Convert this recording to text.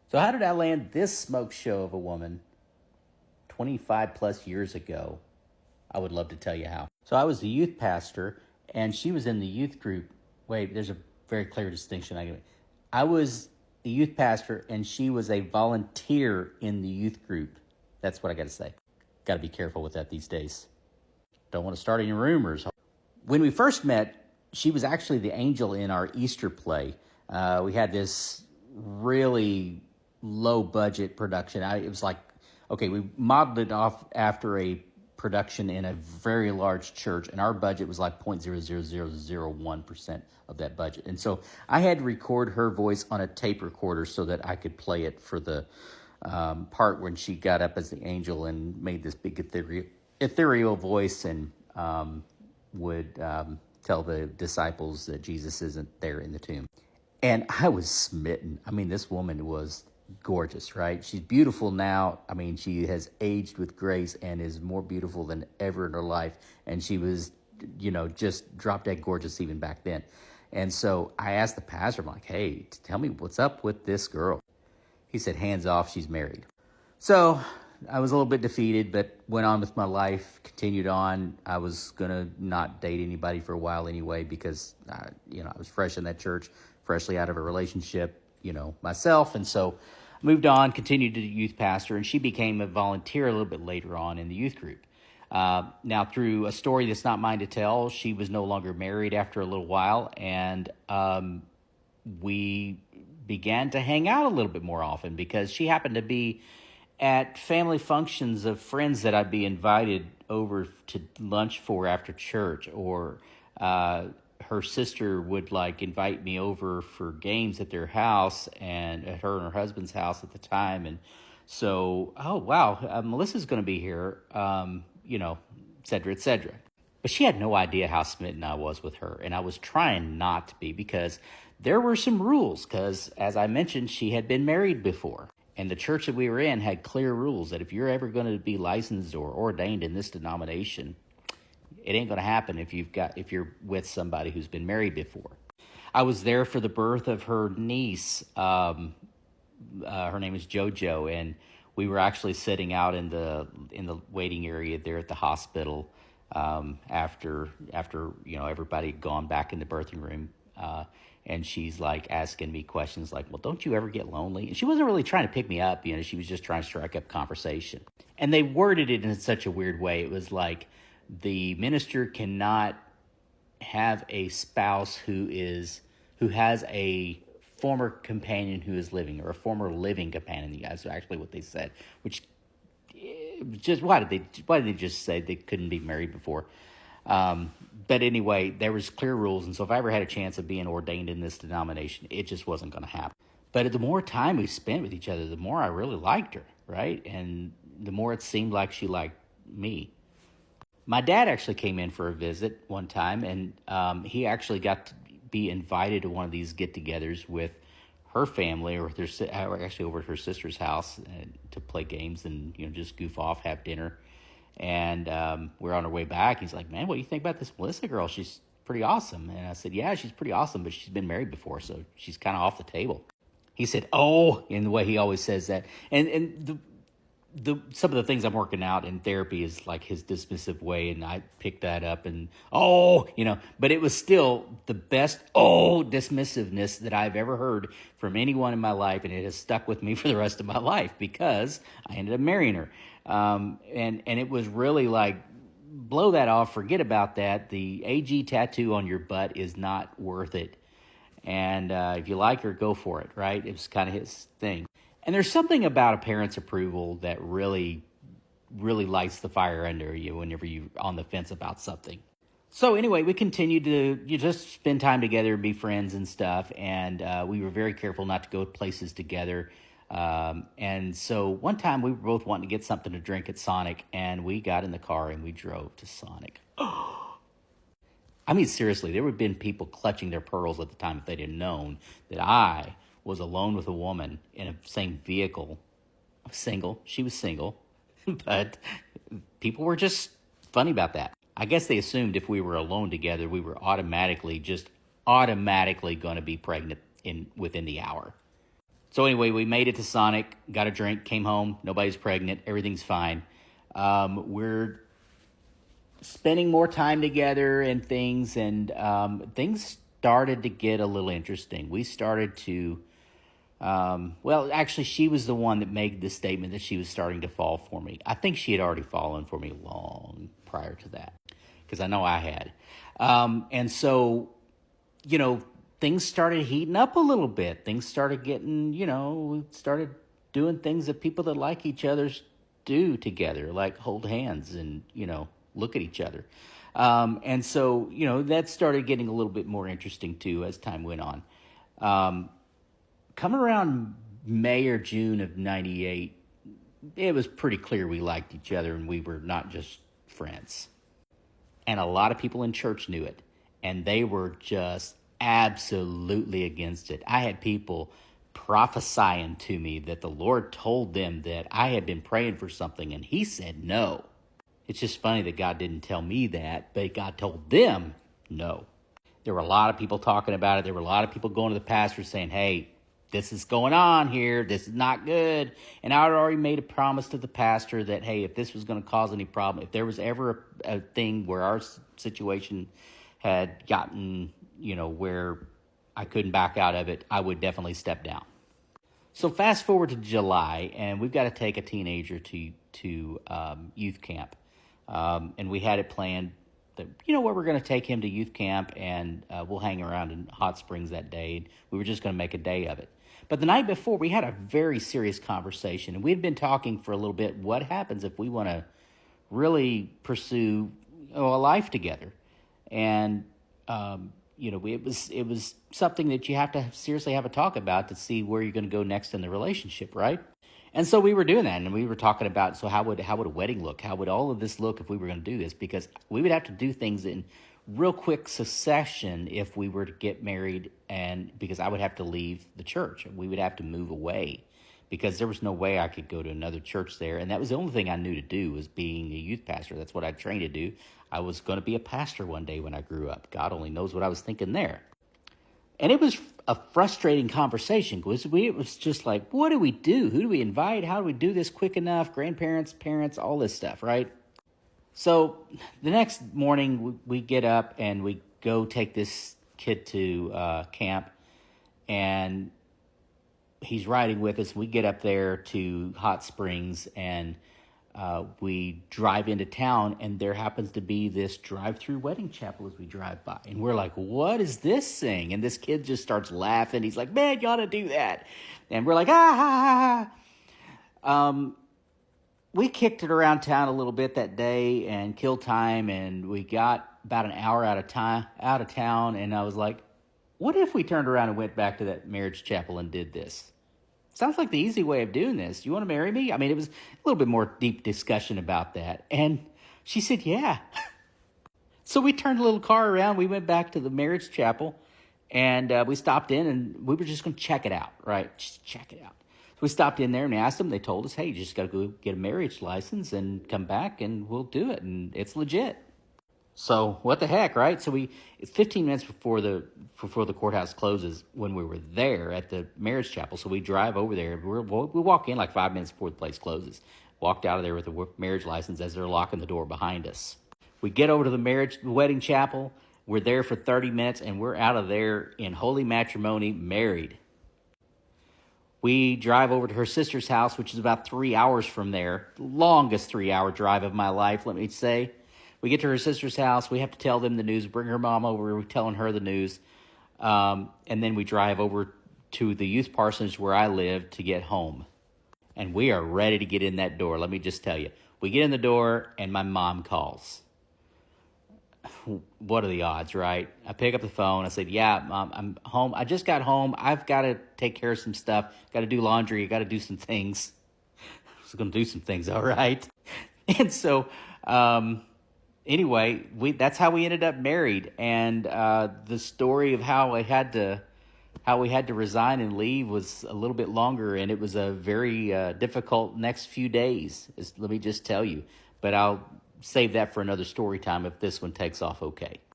So how did I land this smoke show of a woman 25 plus years ago? I would love to tell you how. So I was the youth pastor, and she was in the youth group. Wait, there's a very clear distinction. I was the youth pastor, and she was a volunteer in the youth group. That's what I got to say. Got to be careful with that these days. Don't want to start any rumors. When we first met, she was actually the angel in our Easter play. We had this really low-budget production. It was like, okay, we modeled it off after a production in a very large church, and our budget was like 0.00001% of that budget. And so I had to record her voice on a tape recorder so that I could play it for the part when she got up as the angel and made this big ethereal voice and would tell the disciples that Jesus isn't there in the tomb. And I was smitten. I mean, this woman was gorgeous, right? She's beautiful now. I mean, she has aged with grace and is more beautiful than ever in her life. And she was, just drop dead gorgeous even back then. And so I asked the pastor, I'm like, hey, tell me what's up with this girl. He said, hands off, she's married. So I was a little bit defeated, but went on with my life, continued on. I was going to not date anybody for a while anyway because, I was fresh in that church, freshly out of a relationship, myself. And so I moved on, continued to the youth pastor, and she became a volunteer a little bit later on in the youth group. Now, through a story that's not mine to tell, she was no longer married after a little while, and we began to hang out a little bit more often because she happened to be at family functions of friends that I'd be invited over to lunch for after church, or her sister would invite me over for games at their house and at her and her husband's house at the time. And so, oh, wow, Melissa's going to be here, et cetera, et cetera. But she had no idea how smitten I was with her. And I was trying not to be because there were some rules because, as I mentioned, she had been married before. And the church that we were in had clear rules that if you're ever going to be licensed or ordained in this denomination, it ain't going to happen if you're with somebody who's been married before. I was there for the birth of her niece. Her name is JoJo, and we were actually sitting out in the waiting area there at the hospital after everybody had gone back in the birthing room. And she's asking me questions like, well, don't you ever get lonely? And she wasn't really trying to pick me up. She was just trying to strike up conversation. And they worded it in such a weird way. It was like, the minister cannot have a spouse who has a former companion who is living, or a former living companion. That's actually what they said. Which just why did they just say they couldn't be married before? But anyway, there was clear rules, and so if I ever had a chance of being ordained in this denomination, it just wasn't going to happen. But the more time we spent with each other, the more I really liked her, right? And the more it seemed like she liked me. My dad actually came in for a visit one time, and he actually got to be invited to one of these get-togethers with her family, or actually over at her sister's house to play games and just goof off, have dinner. And we're on our way back. He's like, man, what do you think about this Melissa girl? She's pretty awesome. And I said, yeah, she's pretty awesome, but she's been married before, so she's kind of off the table. He said, oh, in the way he always says that. And some of the things I'm working out in therapy is like his dismissive way, and I picked that up and, but it was still the best, dismissiveness that I've ever heard from anyone in my life, and it has stuck with me for the rest of my life because I ended up marrying her. And it was really like, blow that off, forget about that. The AG tattoo on your butt is not worth it. And if you like her, go for it, right? It was kind of his thing. And there's something about a parent's approval that really, really lights the fire under you whenever you're on the fence about something. So anyway, we continued to just spend time together and be friends and stuff. And we were very careful not to go places together. And so one time we were both wanting to get something to drink at Sonic, and we got in the car and we drove to Sonic. I mean, seriously, there would have been people clutching their pearls at the time if they'd have known that I was alone with a woman in a same vehicle. I was single. She was single. But people were just funny about that. I guess they assumed if we were alone together, we were automatically going to be pregnant within the hour. So anyway, we made it to Sonic, got a drink, came home. Nobody's pregnant. Everything's fine. We're spending more time together and things, and things started to get a little interesting. We started to, well, actually, she was the one that made the statement that she was starting to fall for me. I think she had already fallen for me long prior to that, because I know I had. And so, things started heating up a little bit. Things started getting, we started doing things that people that like each other do together, like hold hands and, look at each other. And so, that started getting a little bit more interesting too as time went on. Coming around May or June of 98, it was pretty clear we liked each other and we were not just friends. And a lot of people in church knew it, and they were just absolutely against it. I had people prophesying to me that the Lord told them that I had been praying for something, and he said no. It's just funny that God didn't tell me that, but God told them no. There were a lot of people talking about it. There were a lot of people going to the pastor saying, hey, this is going on here. This is not good. And I had already made a promise to the pastor that, hey, if this was going to cause any problem, if there was ever a thing where our situation had gotten, where I couldn't back out of it, I would definitely step down. So fast forward to July, and we've got to take a teenager to youth camp. And we had it planned that, where we're going to take him to youth camp, and we'll hang around in Hot Springs that day. We were just going to make a day of it. But the night before, we had a very serious conversation, and we had been talking for a little bit. What happens if we want to really pursue a life together? And it was something that you have to seriously have a talk about to see where you're going to go next in the relationship, right? And so we were doing that, and we were talking about, so how would a wedding look? How would all of this look if we were going to do this? Because we would have to do things in real quick succession if we were to get married, and because I would have to leave the church. We would have to move away because there was no way I could go to another church there. And that was the only thing I knew to do, was being a youth pastor. That's what I trained to do. I was going to be a pastor one day when I grew up. God only knows what I was thinking there. And it was a frustrating conversation because it was just like, what do we do? Who do we invite? How do we do this quick enough? Grandparents, parents, all this stuff, right? So the next morning we get up and we go take this kid to camp, and he's riding with us. We get up there to Hot Springs, and we drive into town, and there happens to be this drive-through wedding chapel as we drive by. And we're like, what is this thing? And this kid just starts laughing. He's like, man, you ought to do that. And we're like, ah, ha, ha. We kicked it around town a little bit that day and killed time, and we got about an hour out of town, and I was like, what if we turned around and went back to that marriage chapel and did this? Sounds like the easy way of doing this. You want to marry me? I mean, it was a little bit more deep discussion about that. And she said, yeah. So we turned the little car around. We went back to the marriage chapel, and we stopped in, and we were just going to check it out, right? Just check it out. So we stopped in there and asked them. They told us, hey, you just got to go get a marriage license and come back, and we'll do it. And it's legit. So what the heck, right? So it's 15 minutes before the courthouse closes when we were there at the marriage chapel. So we drive over there. We walk in like 5 minutes before the place closes. Walked out of there with the marriage license as they're locking the door behind us. We get over to the wedding chapel. We're there for 30 minutes, and we're out of there in holy matrimony, married. We drive over to her sister's house, which is about 3 hours from there. Longest 3-hour drive of my life, let me say. We get to her sister's house. We have to tell them the news, bring her mom over. We're telling her the news. And then we drive over to the youth parsonage where I live to get home. And we are ready to get in that door. Let me just tell you. We get in the door, and my mom calls. What are the odds, right? I pick up the phone. I said, yeah, Mom, I'm home. I just got home. I've got to take care of some stuff. Got to do laundry. Got to do some things. I was going to do some things, all right? And so, anyway, that's how we ended up married. And the story of how we had to resign and leave was a little bit longer, and it was a very difficult next few days, let me just tell you. But I'll save that for another story time if this one takes off okay.